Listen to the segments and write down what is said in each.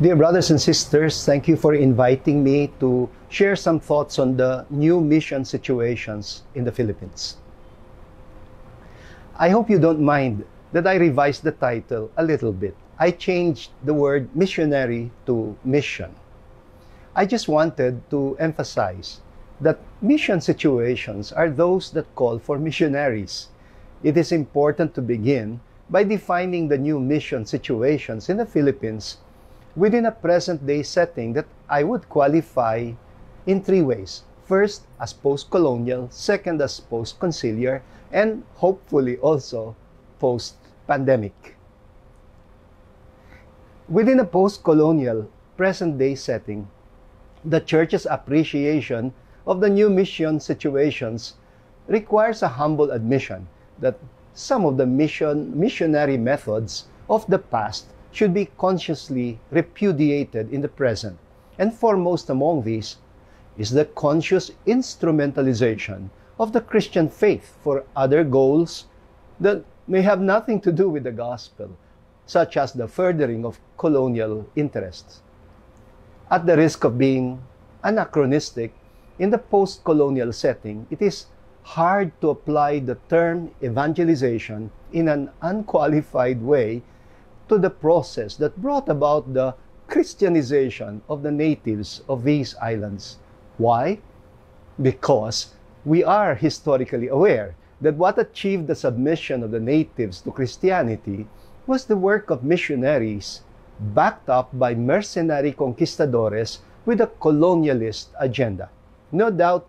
Dear brothers and sisters, thank you for inviting me to share some thoughts on the new mission situations in the Philippines. I hope you don't mind that I revised the title a little bit. I changed the word missionary to mission. I just wanted to emphasize that mission situations are those that call for missionaries. It is important to begin by defining the new mission situations in the Philippines within a present-day setting that I would qualify in three ways. First, as post-colonial, second, as post-conciliar, and hopefully also post-pandemic. Within a post-colonial, present-day setting, the Church's appreciation of the new mission situations requires a humble admission that some of the missionary methods of the past should be consciously repudiated in the present. And foremost among these is the conscious instrumentalization of the Christian faith for other goals that may have nothing to do with the gospel, such as the furthering of colonial interests. At the risk of being anachronistic, in the post-colonial setting, it is hard to apply the term evangelization in an unqualified way to the process that brought about the Christianization of the natives of these islands. Why? Because we are historically aware that what achieved the submission of the natives to Christianity was the work of missionaries backed up by mercenary conquistadores with a colonialist agenda. No doubt,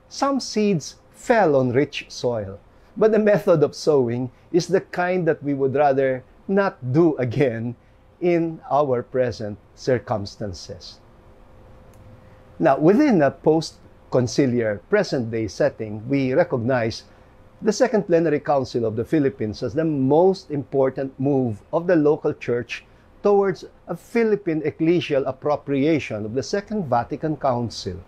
some seeds fell on rich soil, but the method of sowing is the kind that we would rather not do again in our present circumstances. Now, within a post-conciliar present-day setting, we recognize the Second Plenary Council of the Philippines as the most important move of the local church towards a Philippine ecclesial appropriation of the Second Vatican Council.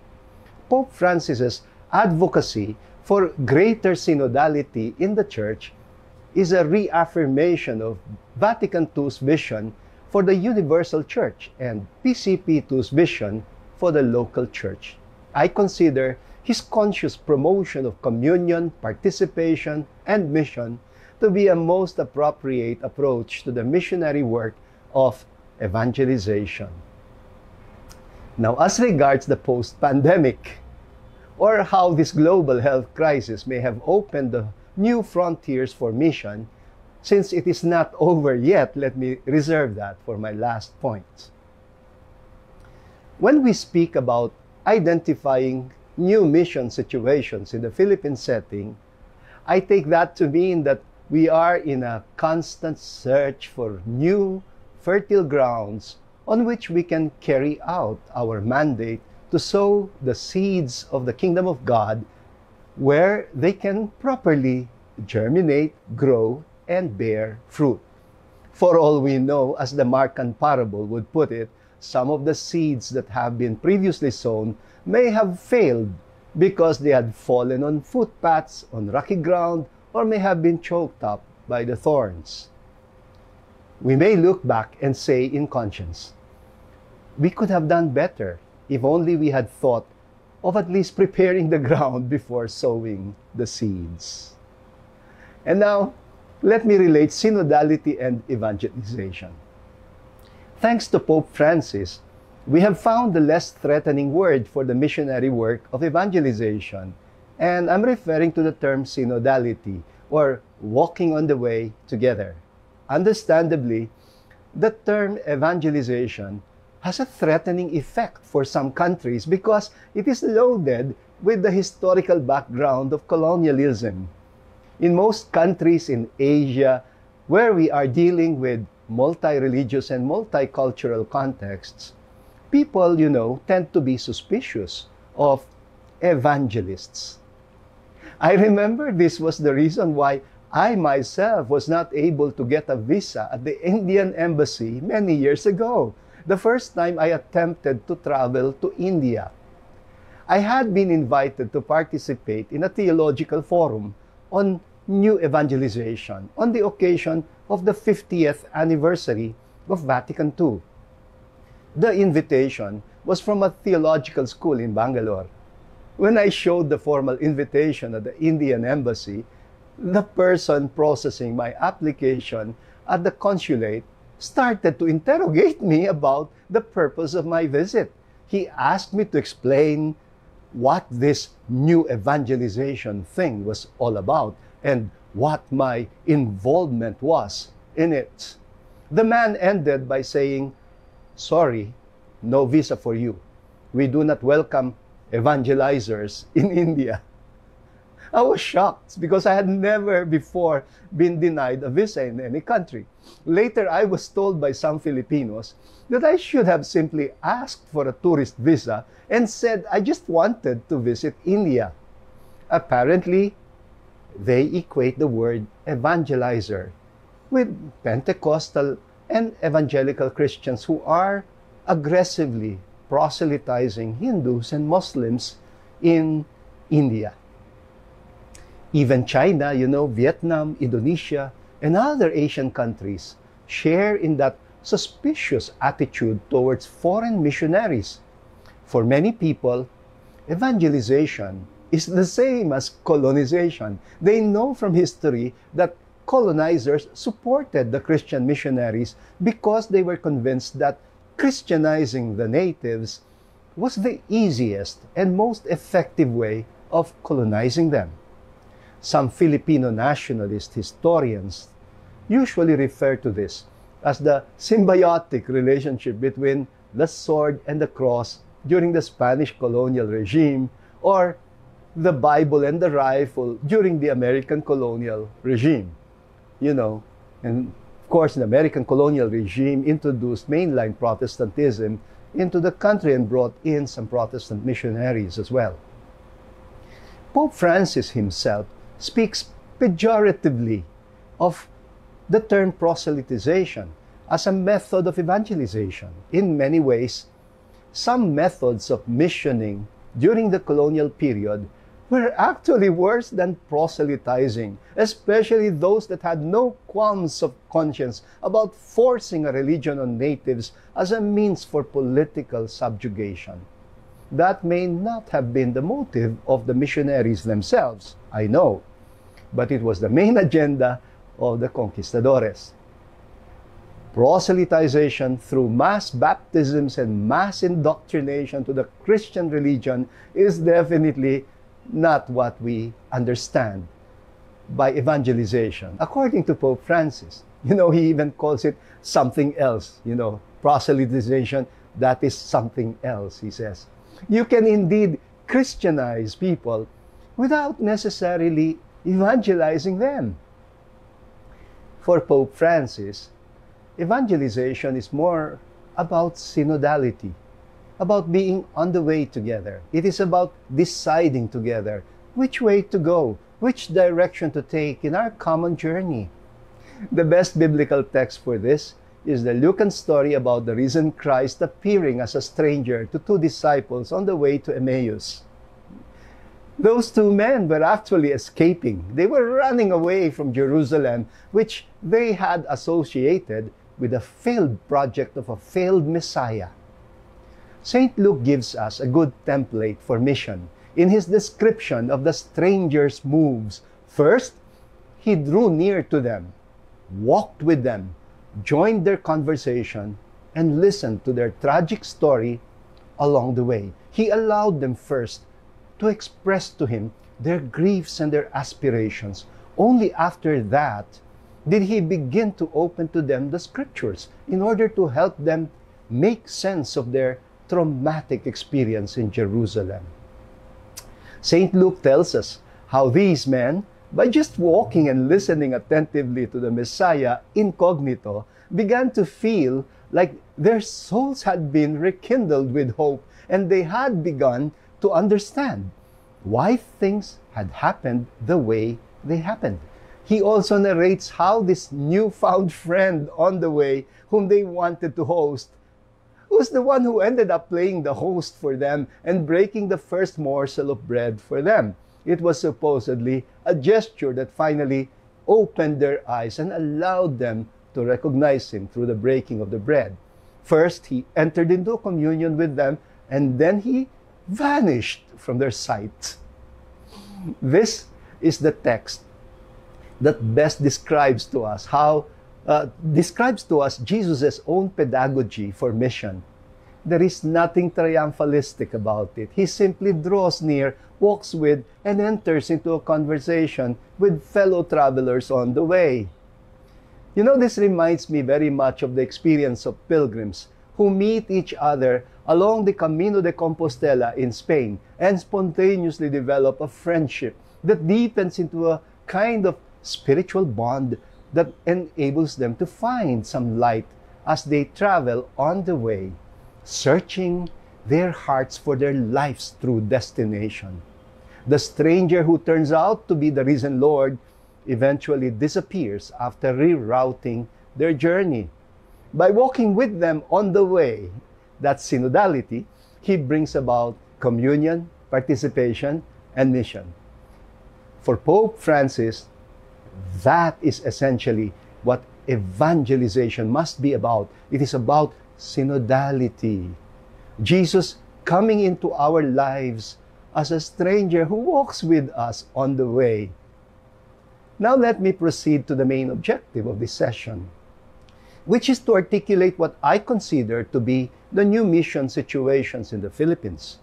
Pope Francis's advocacy for greater synodality in the church is a reaffirmation of Vatican II's vision for the universal church and PCP II's vision for the local church. I consider his conscious promotion of communion, participation, and mission to be a most appropriate approach to the missionary work of evangelization. Now, as regards the post-pandemic, or how this global health crisis may have opened the new frontiers for mission, since it is not over yet, let me reserve that for my last point. When we speak about identifying new mission situations in the Philippine setting, I take that to mean that we are in a constant search for new, fertile grounds on which we can carry out our mandate to sow the seeds of the kingdom of God where they can properly germinate, grow, and bear fruit. For all we know, as the Markan parable would put it, some of the seeds that have been previously sown may have failed because they had fallen on footpaths, on rocky ground, or may have been choked up by the thorns. We may look back and say in conscience, we could have done better if only we had thought of at least preparing the ground before sowing the seeds. And now, let me relate synodality and evangelization. Thanks to Pope Francis, we have found the less threatening word for the missionary work of evangelization, and I'm referring to the term synodality, or walking on the way together. Understandably, the term evangelization has a threatening effect for some countries because it is loaded with the historical background of colonialism. In most countries in Asia, where we are dealing with multi-religious and multicultural contexts, people, tend to be suspicious of evangelists. I remember this was the reason why I myself was not able to get a visa at the Indian embassy many years ago, the first time I attempted to travel to India. I had been invited to participate in a theological forum on new evangelization on the occasion of the 50th anniversary of Vatican II. The invitation was from a theological school in Bangalore. When I showed the formal invitation at the Indian embassy, the person processing my application at the consulate started to interrogate me about the purpose of my visit. He asked me to explain what this new evangelization thing was all about and what my involvement was in it. The man ended by saying, "Sorry, no visa for you. We do not welcome evangelizers in India." I was shocked because I had never before been denied a visa in any country. Later, I was told by some Filipinos that I should have simply asked for a tourist visa and said I just wanted to visit India. Apparently, they equate the word evangelizer with Pentecostal and evangelical Christians who are aggressively proselytizing Hindus and Muslims in India. Even China, Vietnam, Indonesia, and other Asian countries share in that suspicious attitude towards foreign missionaries. For many people, evangelization is the same as colonization. They know from history that colonizers supported the Christian missionaries because they were convinced that Christianizing the natives was the easiest and most effective way of colonizing them. Some Filipino nationalist historians usually refer to this as the symbiotic relationship between the sword and the cross during the Spanish colonial regime, or the Bible and the rifle during the American colonial regime. And of course, the American colonial regime introduced mainline Protestantism into the country and brought in some Protestant missionaries as well. Pope Francis himself speaks pejoratively of the term proselytization as a method of evangelization. In many ways, some methods of missioning during the colonial period were actually worse than proselytizing, especially those that had no qualms of conscience about forcing a religion on natives as a means for political subjugation. That may not have been the motive of the missionaries themselves, I know, but it was the main agenda of the conquistadores. Proselytization through mass baptisms and mass indoctrination to the Christian religion is definitely not what we understand by evangelization. According to Pope Francis, he even calls it something else. Proselytization, that is something else, he says. You can indeed Christianize people without necessarily evangelizing them. For Pope Francis, evangelization is more about synodality, about being on the way together. It is about deciding together which way to go, which direction to take in our common journey. The best biblical text for this is the Lucan story about the risen Christ appearing as a stranger to two disciples on the way to Emmaus. Those two men were actually escaping. They were running away from Jerusalem, which they had associated with a failed project of a failed Messiah. St. Luke gives us a good template for mission in his description of the stranger's moves. First, he drew near to them, walked with them, joined their conversation, and listened to their tragic story along the way. He allowed them first to express to him their griefs and their aspirations. Only after that did he begin to open to them the scriptures in order to help them make sense of their traumatic experience in Jerusalem. St. Luke tells us how these men, by just walking and listening attentively to the Messiah incognito, began to feel like their souls had been rekindled with hope, and they had begun to understand why things had happened the way they happened. He also narrates how this newfound friend on the way, whom they wanted to host, was the one who ended up playing the host for them and breaking the first morsel of bread for them. It was supposedly a gesture that finally opened their eyes and allowed them to recognize him through the breaking of the bread. First, he entered into communion with them, and then he vanished from their sight. This is the text that best describes to us Jesus' own pedagogy for mission. There is nothing triumphalistic about it. He simply draws near, walks with, and enters into a conversation with fellow travelers on the way. You know, this reminds me very much of the experience of pilgrims who meet each other along the Camino de Compostela in Spain and spontaneously develop a friendship that deepens into a kind of spiritual bond that enables them to find some light as they travel on the way, searching their hearts for their life's true destination. The stranger who turns out to be the risen Lord eventually disappears after rerouting their journey. By walking with them on the way, that's synodality, he brings about communion, participation, and mission. For Pope Francis, that is essentially what evangelization must be about. It is about synodality. Jesus coming into our lives as a stranger who walks with us on the way. Now let me proceed to the main objective of this session, which is to articulate what I consider to be the new mission situations in the Philippines,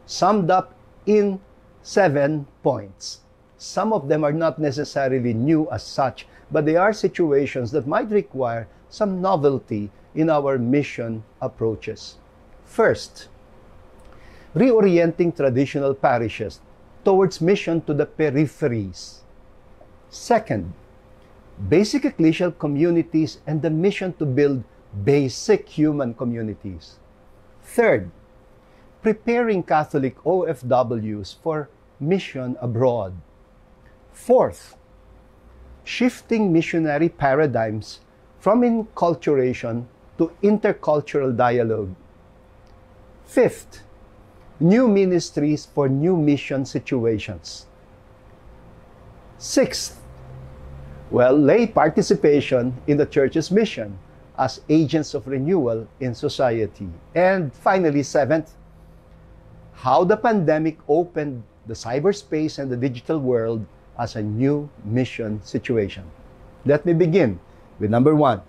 summed up in 7 points. Some of them are not necessarily new as such, but they are situations that might require some novelty in our mission approaches. First, reorienting traditional parishes towards mission to the peripheries. Second, basic ecclesial communities and the mission to build basic human communities. Third, preparing Catholic OFWs for mission abroad. Fourth, shifting missionary paradigms from enculturation to intercultural dialogue. Fifth, new ministries for new mission situations. Sixth, lay participation in the Church's mission as agents of renewal in society. And finally, seventh, how the pandemic opened the cyberspace and the digital world as a new mission situation. Let me begin with number 1,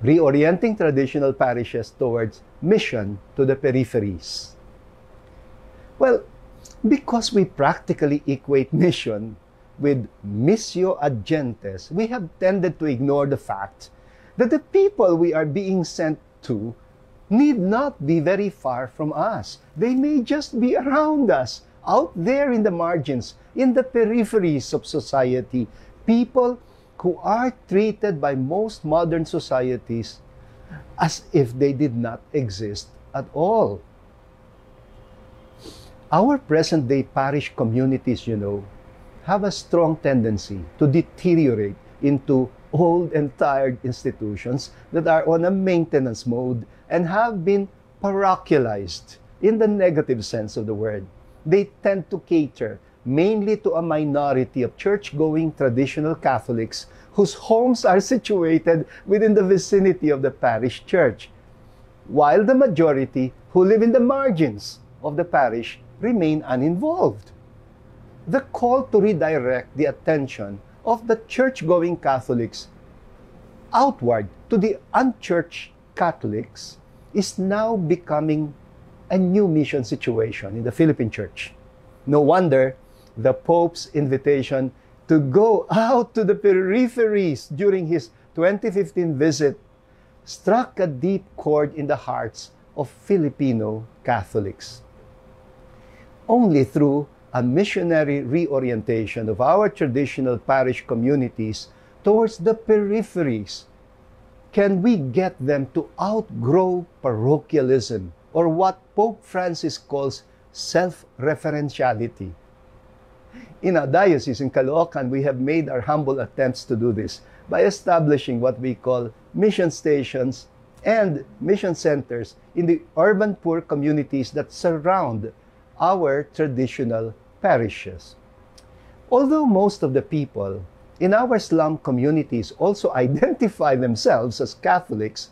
reorienting traditional parishes towards mission to the peripheries. Well, because we practically equate mission with missio ad gentes, we have tended to ignore the fact that the people we are being sent to need not be very far from us. They may just be around us, out there in the margins, in the peripheries of society, people who are treated by most modern societies as if they did not exist at all. Our present-day parish communities, have a strong tendency to deteriorate into old and tired institutions that are on a maintenance mode and have been parochialized in the negative sense of the word. They tend to cater mainly to a minority of church-going traditional Catholics whose homes are situated within the vicinity of the parish church, while the majority who live in the margins of the parish remain uninvolved. The call to redirect the attention of the church-going Catholics outward to the unchurched Catholics is now becoming a new mission situation in the Philippine church. No wonder the Pope's invitation to go out to the peripheries during his 2015 visit struck a deep chord in the hearts of Filipino Catholics. Only through a missionary reorientation of our traditional parish communities towards the peripheries can we get them to outgrow parochialism, or what Pope Francis calls self-referentiality. In our diocese in Kalookan, we have made our humble attempts to do this by establishing what we call mission stations and mission centers in the urban poor communities that surround our traditional parishes. Although most of the people in our slum communities also identify themselves as Catholics,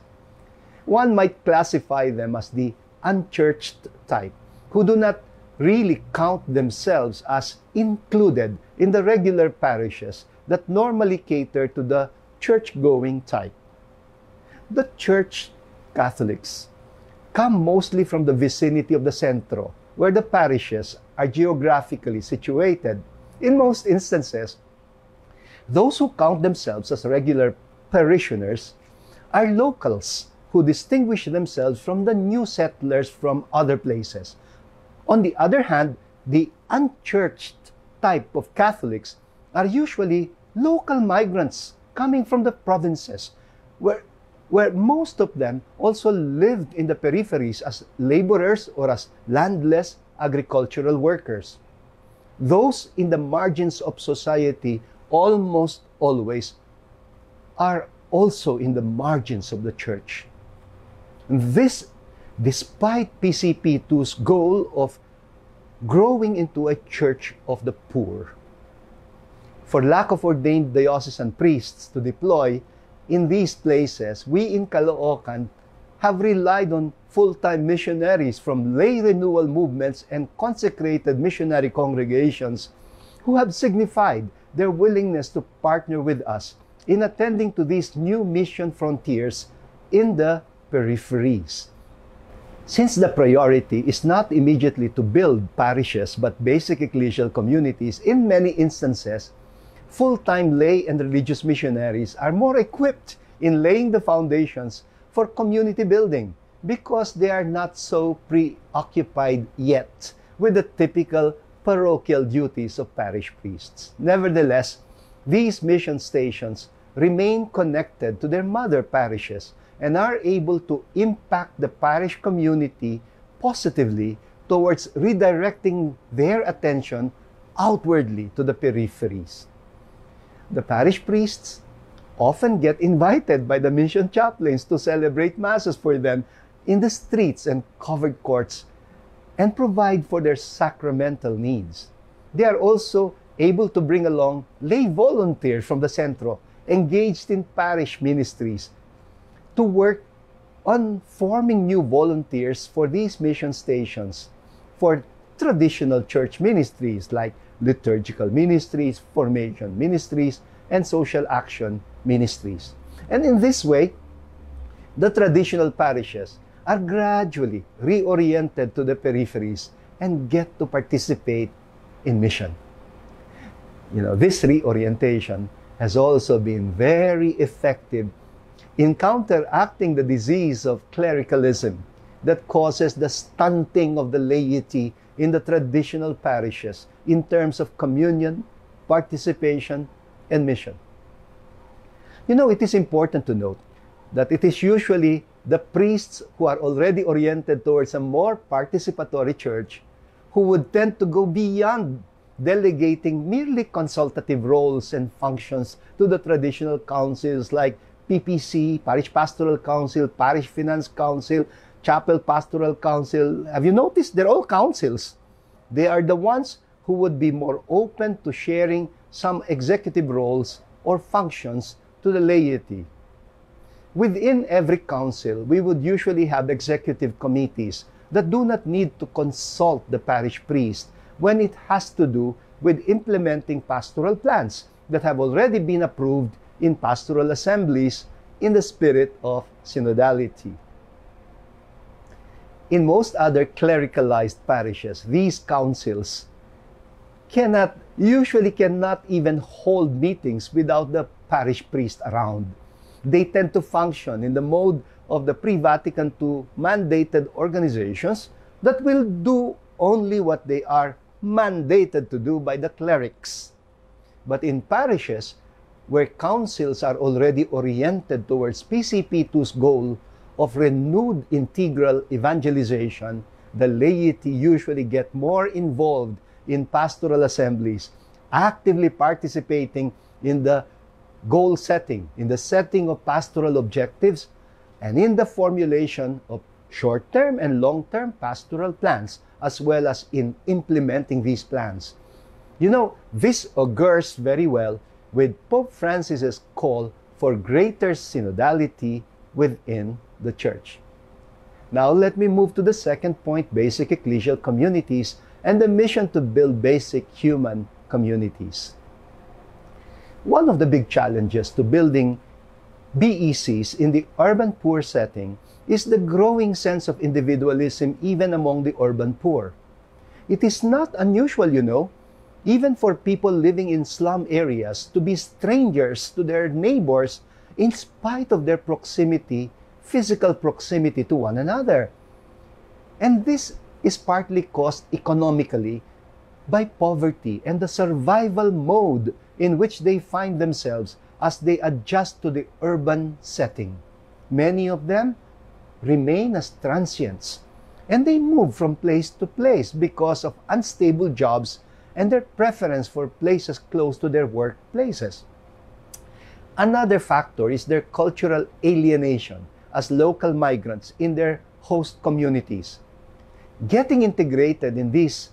One might classify them as the unchurched type, who do not really count themselves as included in the regular parishes that normally cater to the church-going type. The church Catholics come mostly from the vicinity of the centro, where the parishes are geographically situated. In most instances, those who count themselves as regular parishioners are locals who distinguish themselves from the new settlers from other places. On the other hand, the unchurched type of Catholics are usually local migrants coming from the provinces, where most of them also lived in the peripheries as laborers or as landless agricultural workers. Those in the margins of society almost always are also in the margins of the church. This, despite PCP2's goal of growing into a church of the poor. For lack of ordained diocesan priests to deploy in these places, we in Kalookan have relied on full-time missionaries from lay renewal movements and consecrated missionary congregations who have signified their willingness to partner with us in attending to these new mission frontiers in the peripheries. Since the priority is not immediately to build parishes but basic ecclesial communities, in many instances, full-time lay and religious missionaries are more equipped in laying the foundations for community building because they are not so preoccupied yet with the typical parochial duties of parish priests. Nevertheless, these mission stations remain connected to their mother parishes and are able to impact the parish community positively towards redirecting their attention outwardly to the peripheries. The parish priests often get invited by the mission chaplains to celebrate masses for them in the streets and covered courts and provide for their sacramental needs. They are also able to bring along lay volunteers from the centro engaged in parish ministries to work on forming new volunteers for these mission stations for traditional church ministries like liturgical ministries, formation ministries, and social action ministries. And in this way, the traditional parishes are gradually reoriented to the peripheries and get to participate in mission. This reorientation has also been very effective in counteracting the disease of clericalism that causes the stunting of the laity in the traditional parishes in terms of communion, participation, and mission. It is important to note that it is usually the priests who are already oriented towards a more participatory church who would tend to go beyond delegating merely consultative roles and functions to the traditional councils like PPC, Parish Pastoral Council, Parish Finance Council, Chapel Pastoral Council. Have you noticed? They're all councils. They are the ones who would be more open to sharing some executive roles or functions to the laity. Within every council, we would usually have executive committees that do not need to consult the parish priest when it has to do with implementing pastoral plans that have already been approved in pastoral assemblies in the spirit of synodality. In most other clericalized parishes, these councils usually cannot even hold meetings without the parish priest around. They tend to function in the mode of the pre-Vatican II mandated organizations that will do only what they are mandated to do by the clerics. But in parishes where councils are already oriented towards PCP2's goal of renewed integral evangelization, the laity usually get more involved in pastoral assemblies, actively participating in the goal setting, in the setting of pastoral objectives, and in the formulation of short-term and long-term pastoral plans, as well as in implementing these plans. This augurs very well with Pope Francis's call for greater synodality within the church. Now let me move to the second point, basic ecclesial communities and the mission to build basic human communities. One of the big challenges to building BECs in the urban poor setting is the growing sense of individualism even among the urban poor. It is not unusual, even for people living in slum areas to be strangers to their neighbors in spite of their proximity, physical proximity to one another. And this is partly caused economically by poverty and the survival mode in which they find themselves as they adjust to the urban setting. Many of them remain as transients, and they move from place to place because of unstable jobs and their preference for places close to their workplaces. Another factor is their cultural alienation as local migrants in their host communities. Getting integrated in these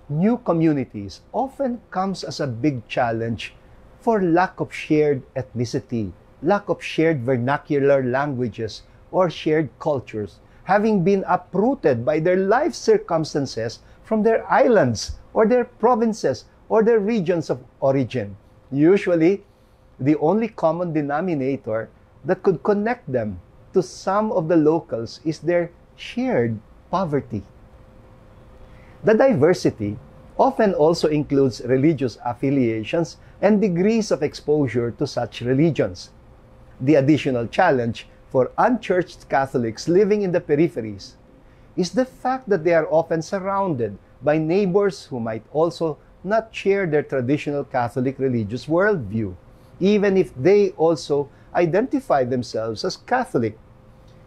new communities often comes as a big challenge for lack of shared ethnicity, lack of shared vernacular languages, or shared cultures, having been uprooted by their life circumstances from their islands or their provinces or their regions of origin. Usually, the only common denominator that could connect them to some of the locals is their shared poverty. The diversity often also includes religious affiliations and degrees of exposure to such religions. The additional challenge for unchurched Catholics living in the peripheries is the fact that they are often surrounded by neighbors who might also not share their traditional Catholic religious worldview, even if they also identify themselves as Catholic.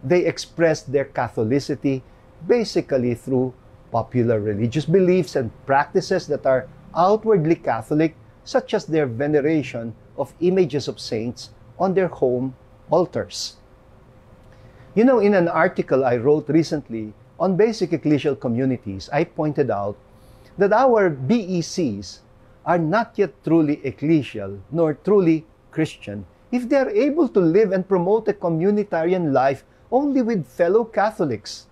They express their Catholicity basically through popular religious beliefs and practices that are outwardly Catholic, such as their veneration of images of saints on their home altars. In an article I wrote recently on basic ecclesial communities, I pointed out that our BECs are not yet truly ecclesial nor truly Christian if they are able to live and promote a communitarian life only with fellow Catholics.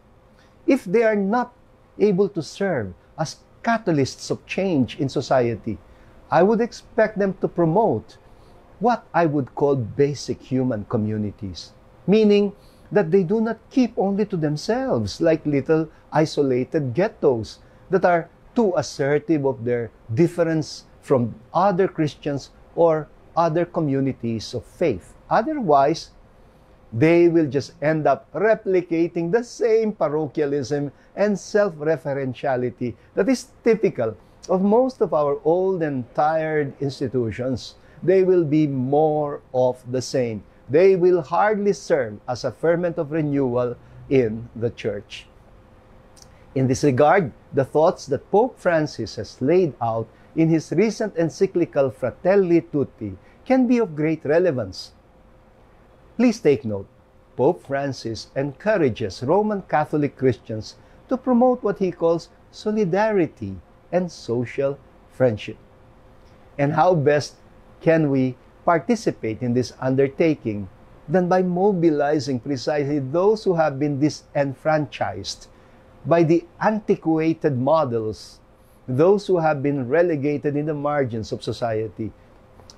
If they are not able to serve as catalysts of change in society, I would expect them to promote what I would call basic human communities, meaning that they do not keep only to themselves like little isolated ghettos that are too assertive of their difference from other Christians or other communities of faith. Otherwise, they will just end up replicating the same parochialism and self-referentiality that is typical of most of our old and tired institutions. They will be more of the same. They will hardly serve as a ferment of renewal in the church. In this regard, the thoughts that Pope Francis has laid out in his recent encyclical Fratelli Tutti can be of great relevance. Please take note, Pope Francis encourages Roman Catholic Christians to promote what he calls solidarity and social friendship. And how best can we participate in this undertaking than by mobilizing precisely those who have been disenfranchised by the antiquated models, those who have been relegated in the margins of society?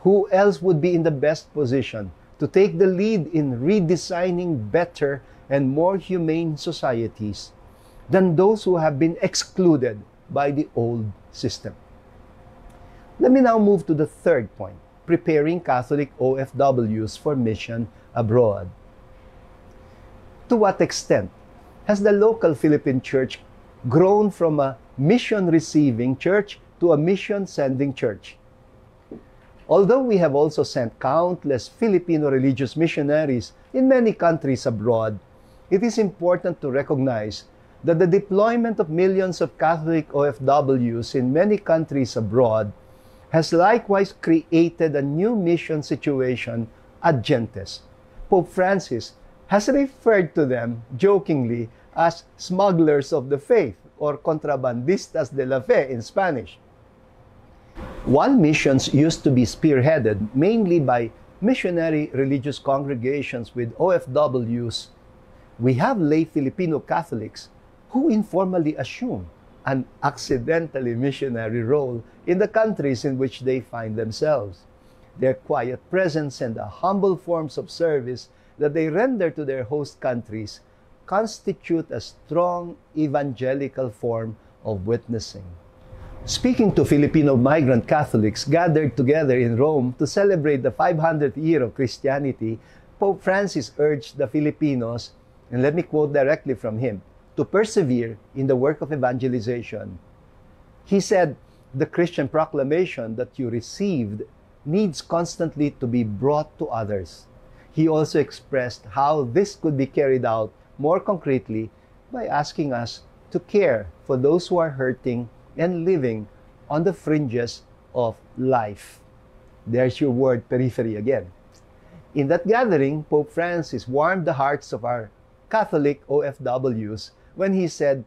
Who else would be in the best position to take the lead in redesigning better and more humane societies than those who have been excluded by the old system? Let me now move to the third point, preparing Catholic OFWs for mission abroad. To what extent has the local Philippine church grown from a mission-receiving church to a mission-sending church? Although we have also sent countless Filipino religious missionaries in many countries abroad, it is important to recognize that the deployment of millions of Catholic OFWs in many countries abroad has likewise created a new mission situation ad gentes. Pope Francis has referred to them jokingly as smugglers of the faith, or contrabandistas de la fe in Spanish. While missions used to be spearheaded mainly by missionary religious congregations with OFWs We have lay Filipino Catholics who informally assume an accidentally missionary role in the countries in which they find themselves. Their quiet presence and the humble forms of service that they render to their host countries constitute a strong evangelical form of witnessing. Speaking to Filipino migrant Catholics gathered together in Rome to celebrate the 500th year of Christianity, Pope Francis urged the Filipinos, and let me quote directly from him, to persevere in the work of evangelization. He said, "The Christian proclamation that you received needs constantly to be brought to others." He also expressed how this could be carried out more concretely by asking us to care for those who are hurting and living on the fringes of life. There's your word, periphery, again. In that gathering, Pope Francis warmed the hearts of our Catholic OFWs when he said,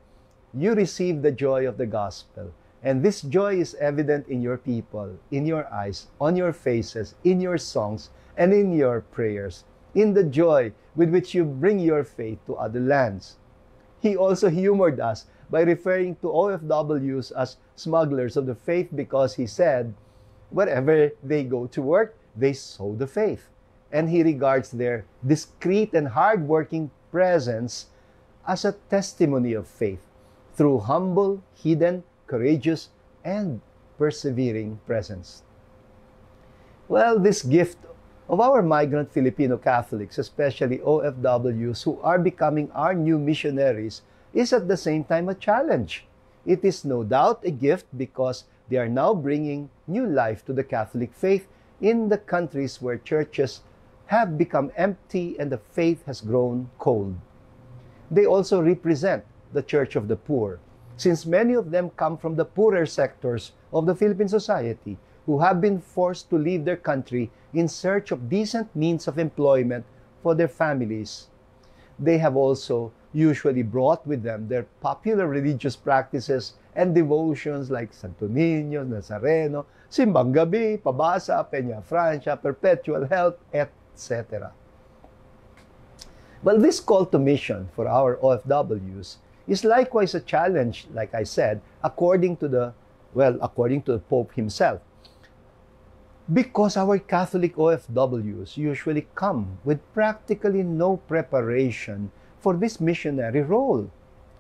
"You receive the joy of the gospel, and this joy is evident in your people, in your eyes, on your faces, in your songs, and in your prayers, in the joy with which you bring your faith to other lands." He also humored us by referring to OFWs as smugglers of the faith because he said, wherever they go to work, they sow the faith. And he regards their discreet and hard-working presence as a testimony of faith through humble, hidden, courageous, and persevering presence. Well, this gift of our migrant Filipino Catholics, especially OFWs who are becoming our new missionaries, is at the same time a challenge. It is no doubt a gift because they are now bringing new life to the Catholic faith in the countries where churches have become empty and the faith has grown cold. They also represent the Church of the Poor, since many of them come from the poorer sectors of the Philippine society who have been forced to leave their country in search of decent means of employment for their families. They have also usually brought with them their popular religious practices and devotions like Santo Niño, Nazareno, Simbang Gabi, Pabasa, Peña Francia, Perpetual Health, etc. Well, this call to mission for our OFWs is likewise a challenge, like I said, according to the Pope himself. Because our Catholic OFWs usually come with practically no preparation for this missionary role.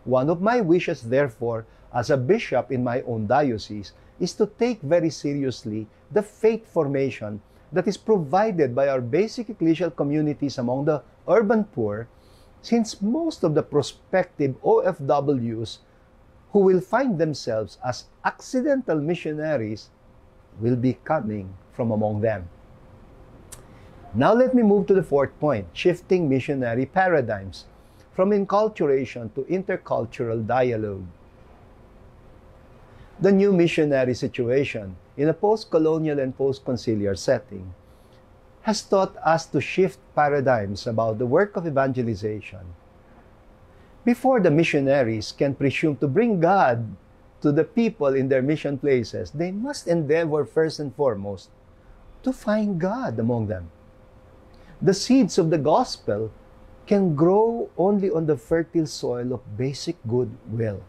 One of my wishes, therefore, as a bishop in my own diocese, is to take very seriously the faith formation that is provided by our basic ecclesial communities among the urban poor, since most of the prospective OFWs who will find themselves as accidental missionaries will be coming from among them. Now let me move to the fourth point, shifting missionary paradigms from enculturation to intercultural dialogue. The new missionary situation in a post-colonial and post-conciliar setting has taught us to shift paradigms about the work of evangelization. Before the missionaries can presume to bring God to the people in their mission places, they must endeavor first and foremost to find God among them. The seeds of the gospel can grow only on the fertile soil of basic goodwill.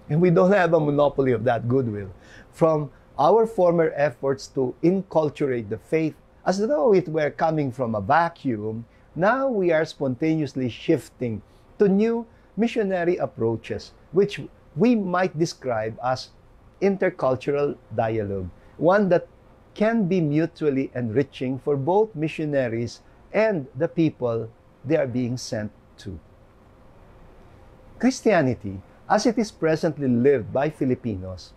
And we don't have a monopoly of that goodwill. From our former efforts to enculturate the faith as though it were coming from a vacuum, now we are spontaneously shifting to new missionary approaches, which we might describe as intercultural dialogue, one that can be mutually enriching for both missionaries and the people they are being sent to. Christianity, as it is presently lived by Filipinos,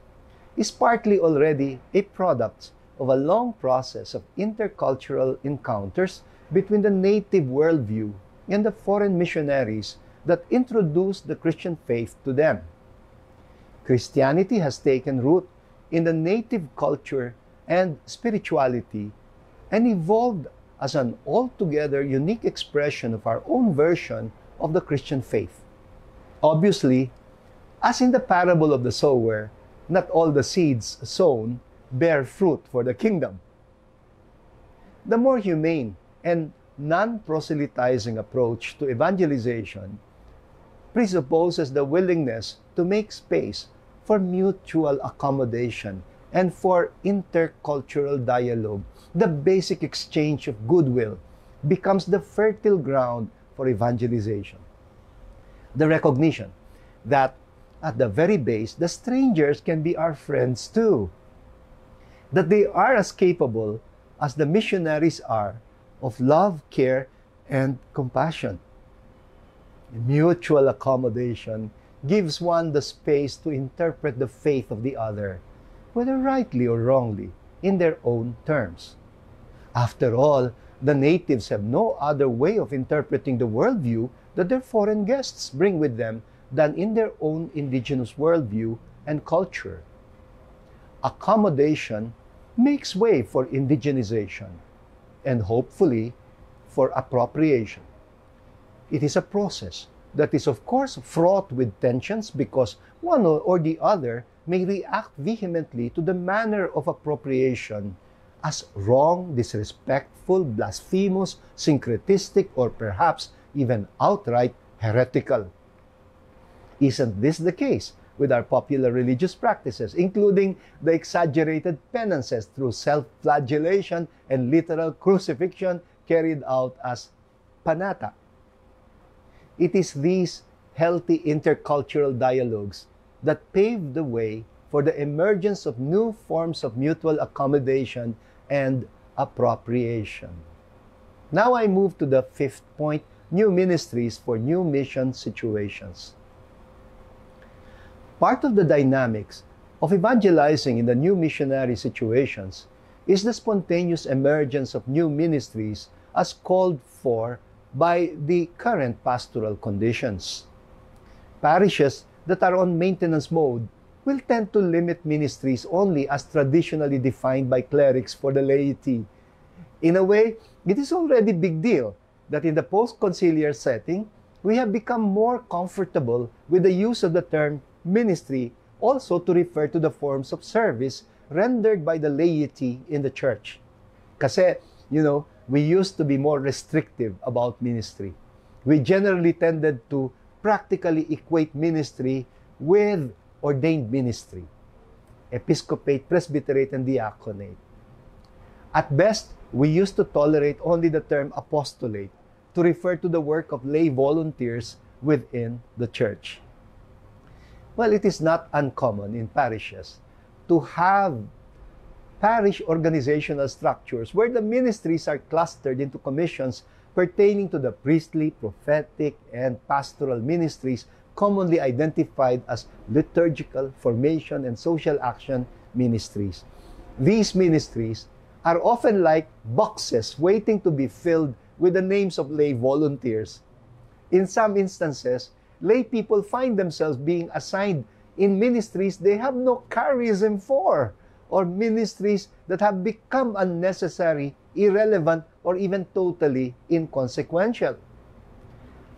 is partly already a product of a long process of intercultural encounters between the native worldview and the foreign missionaries that introduced the Christian faith to them. Christianity has taken root in the native culture and spirituality and evolved as an altogether unique expression of our own version of the Christian faith. Obviously, as in the parable of the sower, not all the seeds sown bear fruit for the kingdom. The more humane and non-proselytizing approach to evangelization presupposes the willingness to make space for mutual accommodation and for intercultural dialogue. The basic exchange of goodwill becomes the fertile ground for evangelization. The recognition that at the very base, the strangers can be our friends too. That they are as capable as the missionaries are of love, care, and compassion. Mutual accommodation gives one the space to interpret the faith of the other, whether rightly or wrongly, in their own terms. After all, the natives have no other way of interpreting the worldview that their foreign guests bring with them than in their own indigenous worldview and culture. Accommodation makes way for indigenization and hopefully for appropriation. It is a process that is of course fraught with tensions because one or the other may react vehemently to the manner of appropriation as wrong, disrespectful, blasphemous, syncretistic, or perhaps even outright heretical. Isn't this the case with our popular religious practices, including the exaggerated penances through self-flagellation and literal crucifixion carried out as panata? It is these healthy intercultural dialogues that pave the way for the emergence of new forms of mutual accommodation and appropriation. Now I move to the fifth point, new ministries for new mission situations. Part of the dynamics of evangelizing in the new missionary situations is the spontaneous emergence of new ministries as called for by the current pastoral conditions. Parishes that are on maintenance mode will tend to limit ministries only as traditionally defined by clerics for the laity. In a way, it is already a big deal that in the post-conciliar setting, we have become more comfortable with the use of the term ministry also to refer to the forms of service rendered by the laity in the church. Kasi, we used to be more restrictive about ministry. We generally tended to practically equate ministry with ordained ministry, episcopate, presbyterate, and diaconate. At best, we used to tolerate only the term apostolate to refer to the work of lay volunteers within the church. Well, it is not uncommon in parishes to have parish organizational structures where the ministries are clustered into commissions pertaining to the priestly, prophetic, and pastoral ministries commonly identified as liturgical, formation, and social action ministries. These ministries are often like boxes waiting to be filled with the names of lay volunteers. In some instances, lay people find themselves being assigned in ministries they have no charism for, or ministries that have become unnecessary, irrelevant, or even totally inconsequential.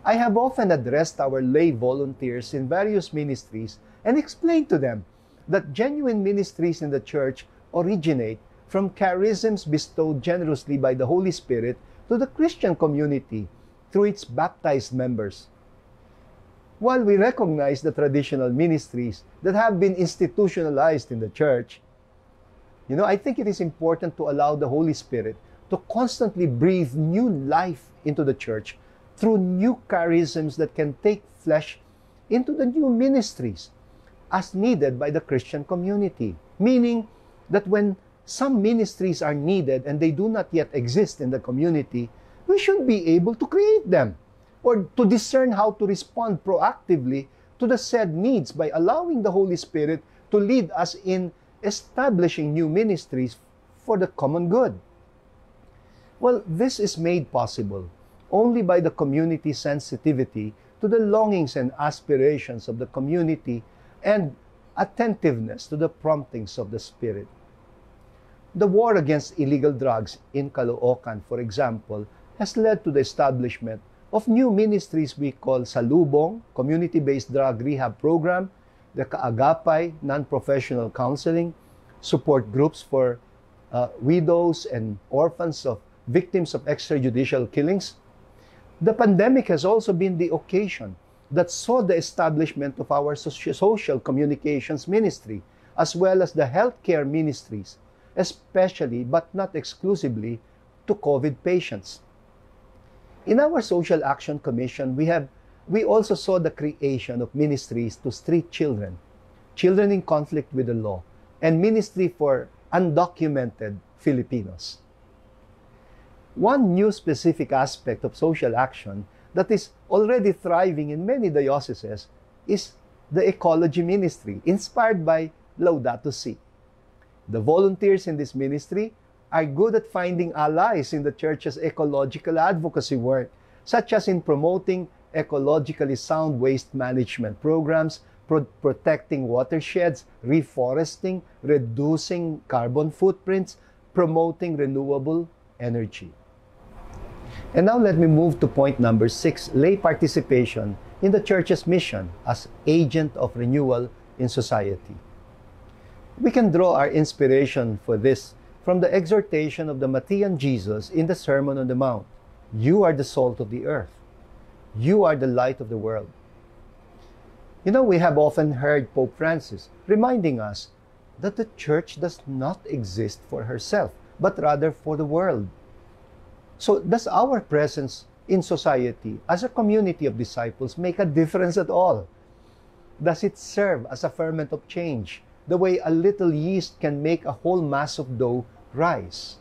I have often addressed our lay volunteers in various ministries and explained to them that genuine ministries in the church originate from charisms bestowed generously by the Holy Spirit to the Christian community through its baptized members. While we recognize the traditional ministries that have been institutionalized in the church, I think it is important to allow the Holy Spirit to constantly breathe new life into the church through new charisms that can take flesh into the new ministries as needed by the Christian community. Meaning that when some ministries are needed and they do not yet exist in the community, we should be able to create them or to discern how to respond proactively to the said needs by allowing the Holy Spirit to lead us in establishing new ministries for the common good. Well, this is made possible only by the community's sensitivity to the longings and aspirations of the community and attentiveness to the promptings of the Spirit. The war against illegal drugs in Kalookan, for example, has led to the establishment of new ministries we call Salubong, Community-Based Drug Rehab Program, the Kaagapay, Non-Professional Counseling, support groups for widows and orphans of victims of extrajudicial killings. The pandemic has also been the occasion that saw the establishment of our social communications ministry, as well as the healthcare ministries, especially but not exclusively to COVID patients. In our Social Action Commission, we also saw the creation of ministries to street children, children in conflict with the law, and ministry for undocumented Filipinos. One new specific aspect of social action that is already thriving in many dioceses is the ecology ministry, inspired by Laudato Si. The volunteers in this ministry are good at finding allies in the Church's ecological advocacy work, such as in promoting ecologically sound waste management programs, protecting watersheds, reforesting, reducing carbon footprints, promoting renewable energy. And now let me move to point number 6, lay participation in the Church's mission as agent of renewal in society. We can draw our inspiration for this from the exhortation of the Matthean Jesus in the Sermon on the Mount. You are the salt of the earth. You are the light of the world. You know, we have often heard Pope Francis reminding us that the Church does not exist for herself, but rather for the world. So does our presence in society as a community of disciples make a difference at all? Does it serve as a ferment of change, the way a little yeast can make a whole mass of dough rise?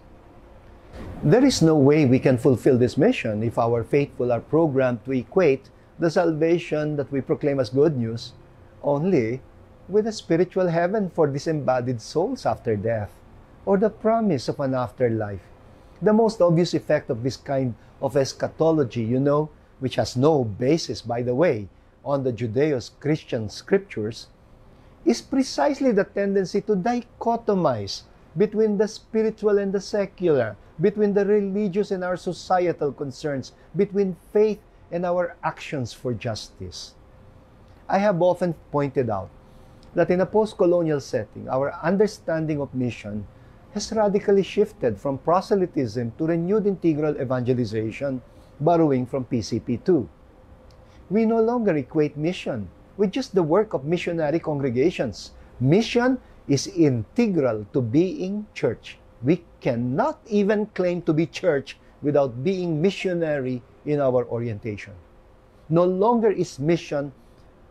There is no way we can fulfill this mission if our faithful are programmed to equate the salvation that we proclaim as good news only with a spiritual heaven for disembodied souls after death, or the promise of an afterlife. The most obvious effect of this kind of eschatology, you know, which has no basis, by the way, on the Judeo-Christian scriptures, is precisely the tendency to dichotomize between the spiritual and the secular, between the religious and our societal concerns, between faith and our actions for justice. I have often pointed out that in a post-colonial setting, our understanding of mission has radically shifted from proselytism to renewed integral evangelization, borrowing from PCP2. We no longer equate mission with just the work of missionary congregations. Mission is integral to being church. We cannot even claim to be church without being missionary in our orientation. No longer is mission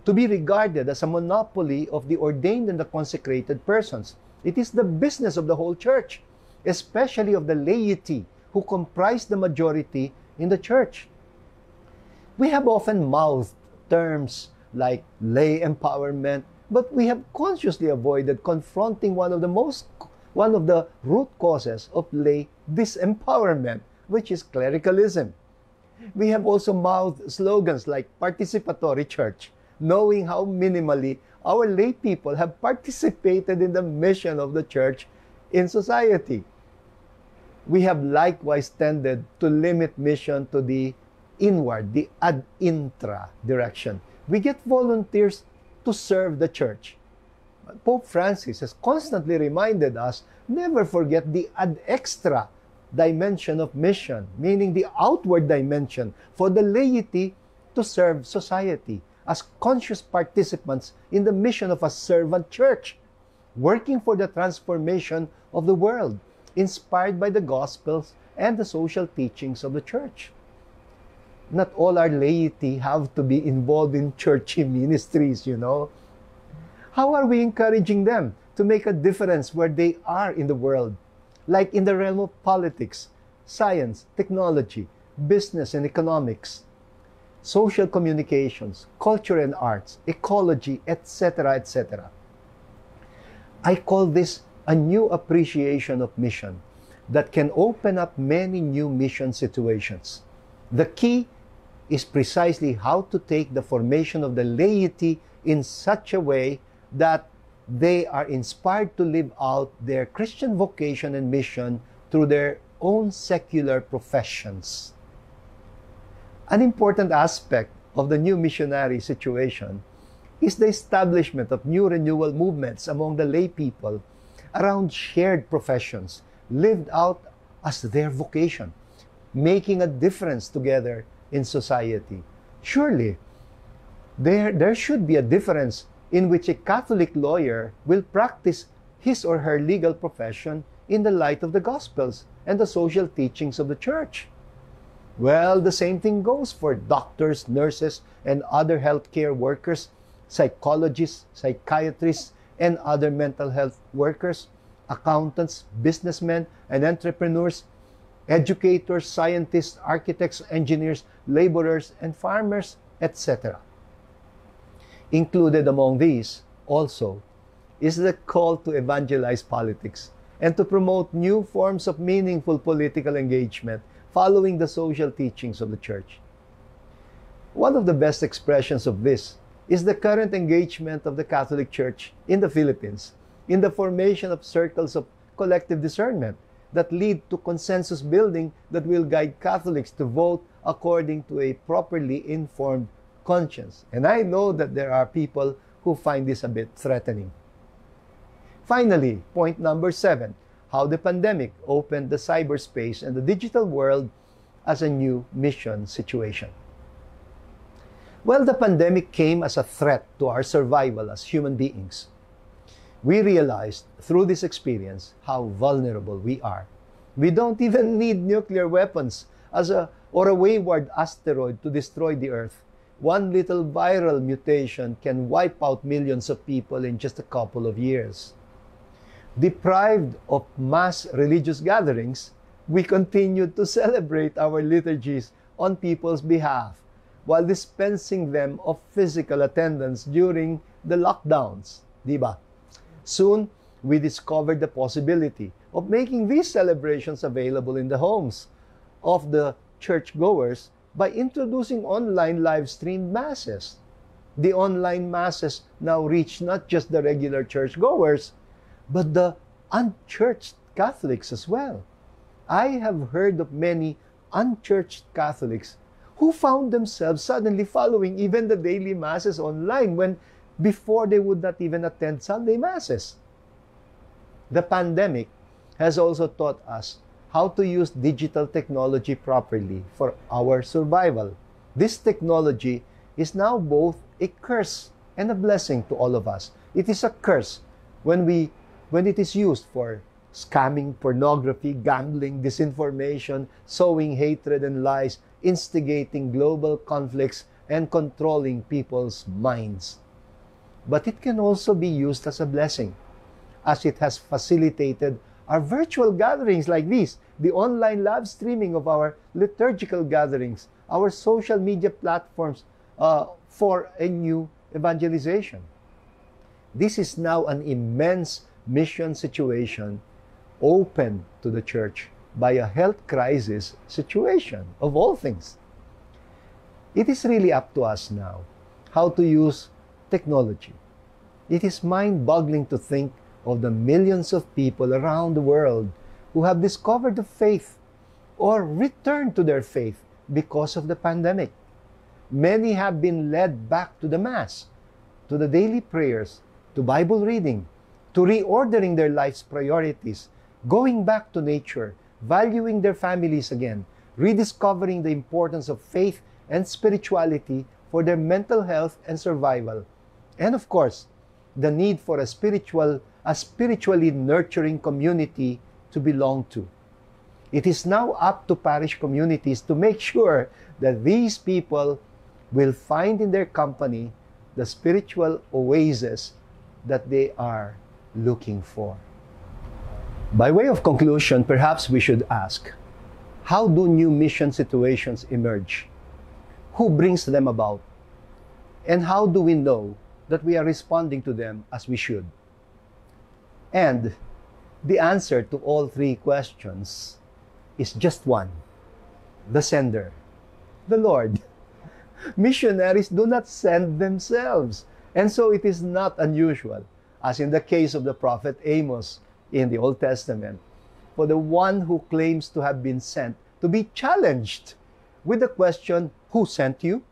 to be regarded as a monopoly of the ordained and the consecrated persons. It is the business of the whole church, especially of the laity who comprise the majority in the church. We have often mouthed terms like lay empowerment, but we have consciously avoided confronting one of the root causes of lay disempowerment, which is clericalism. We have also mouthed slogans like participatory church, knowing how minimally our lay people have participated in the mission of the church in society. We have likewise tended to limit mission to the inward, the ad intra direction. We get volunteers to serve the church. Pope Francis has constantly reminded us, never forget the ad extra dimension of mission, meaning the outward dimension for the laity to serve society as conscious participants in the mission of a servant church, working for the transformation of the world, inspired by the Gospels and the social teachings of the church. Not all our laity have to be involved in churchy ministries, you know. How are we encouraging them to make a difference where they are in the world, like in the realm of politics, science, technology, business and economics, social communications, culture and arts, ecology, etc., etc. I call this a new appreciation of mission that can open up many new mission situations. The key is precisely how to take the formation of the laity in such a way that they are inspired to live out their Christian vocation and mission through their own secular professions. An important aspect of the new missionary situation is the establishment of new renewal movements among the lay people around shared professions lived out as their vocation. making a difference together in society. Surely, there should be a difference in which a Catholic lawyer will practice his or her legal profession in the light of the Gospels and the social teachings of the Church. Well, the same thing goes for doctors, nurses, and other healthcare workers, psychologists, psychiatrists, and other mental health workers, accountants, businessmen, and entrepreneurs, educators, scientists, architects, engineers, laborers, and farmers, etc. Included among these, also, is the call to evangelize politics and to promote new forms of meaningful political engagement following the social teachings of the Church. One of the best expressions of this is the current engagement of the Catholic Church in the Philippines in the formation of circles of collective discernment that lead to consensus building that will guide Catholics to vote according to a properly informed conscience. And I know that there are people who find this a bit threatening. Finally, point number 7, how the pandemic opened the cyberspace and the digital world as a new mission situation. Well, the pandemic came as a threat to our survival as human beings. We realized through this experience how vulnerable we are. We don't even need nuclear weapons or a wayward asteroid to destroy the Earth. One little viral mutation can wipe out millions of people in just a couple of years. Deprived of mass religious gatherings, we continued to celebrate our liturgies on people's behalf while dispensing them of physical attendance during the lockdowns. Diba? Soon, we discovered the possibility of making these celebrations available in the homes of the churchgoers by introducing online live-streamed masses. The online masses now reach not just the regular churchgoers, but the unchurched Catholics as well. I have heard of many unchurched Catholics who found themselves suddenly following even the daily masses online when before they would not even attend Sunday masses. The pandemic has also taught us how to use digital technology properly for our survival. This technology is now both a curse and a blessing to all of us. It is a curse when it is used for scamming, pornography, gambling, disinformation, sowing hatred and lies, instigating global conflicts, and controlling people's minds. But it can also be used as a blessing, as it has facilitated our virtual gatherings like these, the online live streaming of our liturgical gatherings, our social media platforms for a new evangelization. This is now an immense mission situation open to the Church by a health crisis situation, of all things. It is really up to us now how to use technology. It is mind-boggling to think of the millions of people around the world who have discovered the faith or returned to their faith because of the pandemic. Many have been led back to the Mass, to the daily prayers, to Bible reading, to reordering their life's priorities, going back to nature, valuing their families again, rediscovering the importance of faith and spirituality for their mental health and survival. And of course, the need for a spiritually nurturing community to belong to. It is now up to parish communities to make sure that these people will find in their company the spiritual oasis that they are looking for. By way of conclusion, perhaps we should ask, how do new mission situations emerge? Who brings them about? And how do we know that we are responding to them as we should? And the answer to all three questions is just one: the sender, the Lord. Missionaries do not send themselves. And so it is not unusual, as in the case of the prophet Amos in the Old Testament, for the one who claims to have been sent to be challenged with the question, who sent you?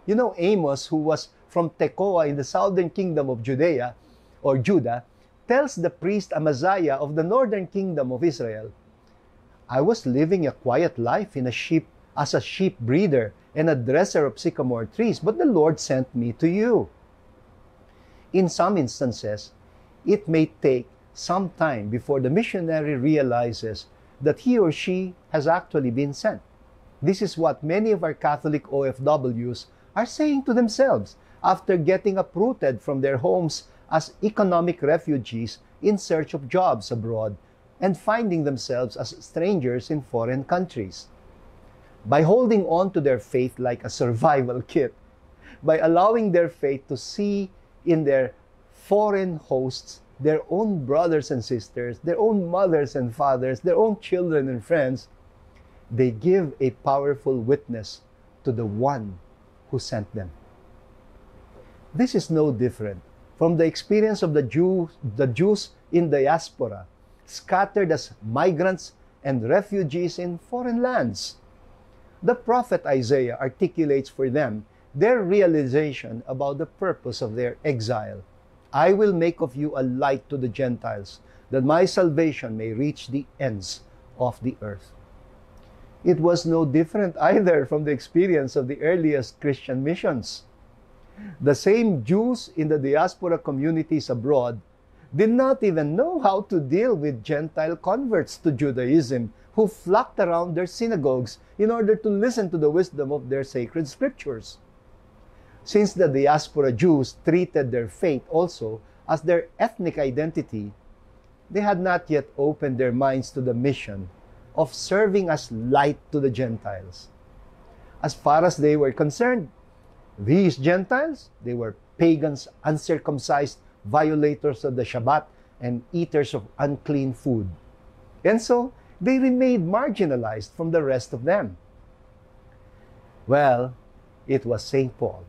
You know, Amos, who was from Tekoa in the southern kingdom of Judea, or Judah, tells the priest Amaziah of the northern kingdom of Israel, I was living a quiet life as a sheep breeder and a dresser of sycamore trees, but the Lord sent me to you. In some instances, it may take some time before the missionary realizes that he or she has actually been sent. This is what many of our Catholic OFWs are saying to themselves after getting uprooted from their homes as economic refugees in search of jobs abroad and finding themselves as strangers in foreign countries. By holding on to their faith like a survival kit, by allowing their faith to see in their foreign hosts their own brothers and sisters, their own mothers and fathers, their own children and friends, they give a powerful witness to the one who sent them. This is no different from the experience of the Jews in diaspora, scattered as migrants and refugees in foreign lands. The prophet Isaiah articulates for them their realization about the purpose of their exile. I will make of you a light to the Gentiles, that my salvation may reach the ends of the earth. It was no different either from the experience of the earliest Christian missions. The same Jews in the diaspora communities abroad did not even know how to deal with Gentile converts to Judaism who flocked around their synagogues in order to listen to the wisdom of their sacred scriptures. Since the diaspora Jews treated their faith also as their ethnic identity, they had not yet opened their minds to the mission of serving as light to the Gentiles. As far as they were concerned, these Gentiles, they were pagans, uncircumcised, violators of the Shabbat, and eaters of unclean food. And so, they remained marginalized from the rest of them. Well, it was St. Paul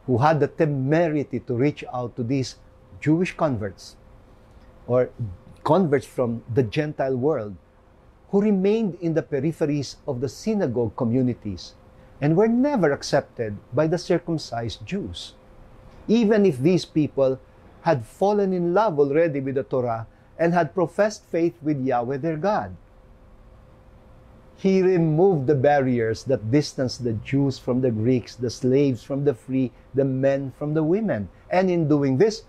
who had the temerity to reach out to these Jewish converts, or converts from the Gentile world, who remained in the peripheries of the synagogue communities and were never accepted by the circumcised Jews, even if these people had fallen in love already with the Torah and had professed faith with Yahweh their God. He removed the barriers that distanced the Jews from the Greeks, the slaves from the free, the men from the women. And in doing this,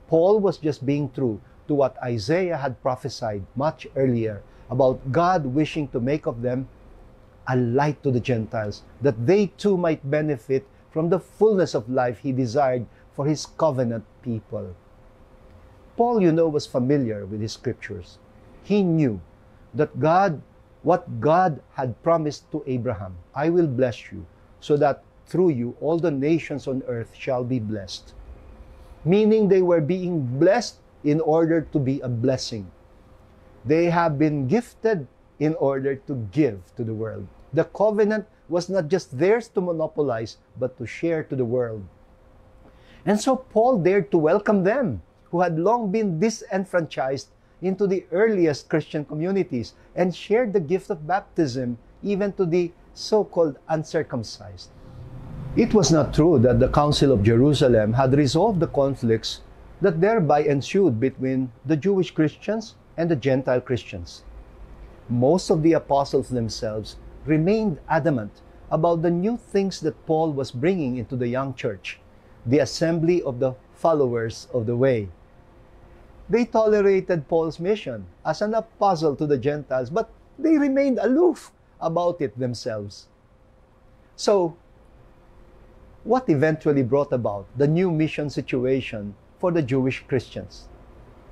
Paul was just being true to what Isaiah had prophesied much earlier about God wishing to make of them a light to the Gentiles, that they too might benefit from the fullness of life he desired for his covenant people. Paul, was familiar with his scriptures. He knew that what God had promised to Abraham, I will bless you, so that through you all the nations on earth shall be blessed. Meaning they were being blessed in order to be a blessing. They have been gifted in order to give to the world. The covenant was not just theirs to monopolize, but to share to the world. And so Paul dared to welcome them, who had long been disenfranchised, into the earliest Christian communities and shared the gift of baptism even to the so-called uncircumcised. It was not true that the Council of Jerusalem had resolved the conflicts that thereby ensued between the Jewish Christians and the Gentile Christians. Most of the apostles themselves remained adamant about the new things that Paul was bringing into the young church, the assembly of the followers of the way. They tolerated Paul's mission as an apostle to the Gentiles, but they remained aloof about it themselves. So, what eventually brought about the new mission situation for the Jewish Christians?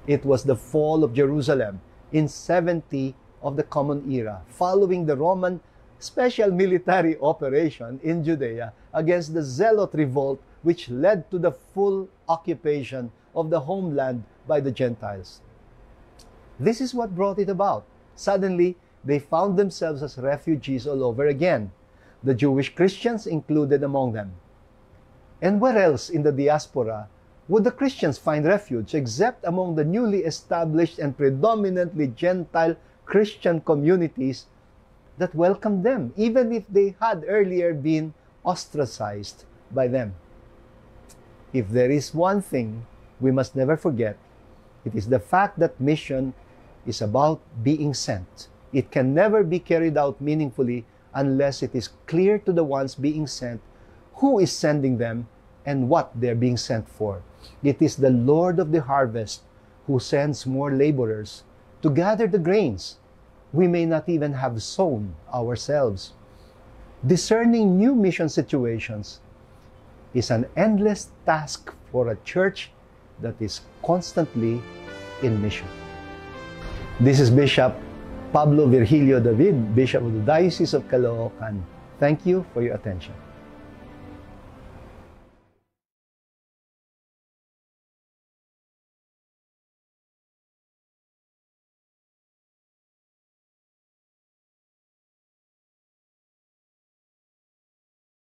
It was the fall of Jerusalem in 70 of the Common Era, following the Roman special military operation in Judea against the Zealot revolt, which led to the full occupation of the homeland by the Gentiles. This is what brought it about. Suddenly, they found themselves as refugees all over again, the Jewish Christians included among them. And where else in the diaspora would the Christians find refuge except among the newly established and predominantly Gentile Christian communities that welcomed them, even if they had earlier been ostracized by them? If there is one thing we must never forget, it is the fact that mission is about being sent. It can never be carried out meaningfully unless it is clear to the ones being sent who is sending them and what they're being sent for. It is the Lord of the harvest who sends more laborers to gather the grains we may not even have sown ourselves. Discerning new mission situations is an endless task for a church that is constantly in mission. This is Bishop Pablo Virgilio David, Bishop of the Diocese of Kalookan. Thank you for your attention.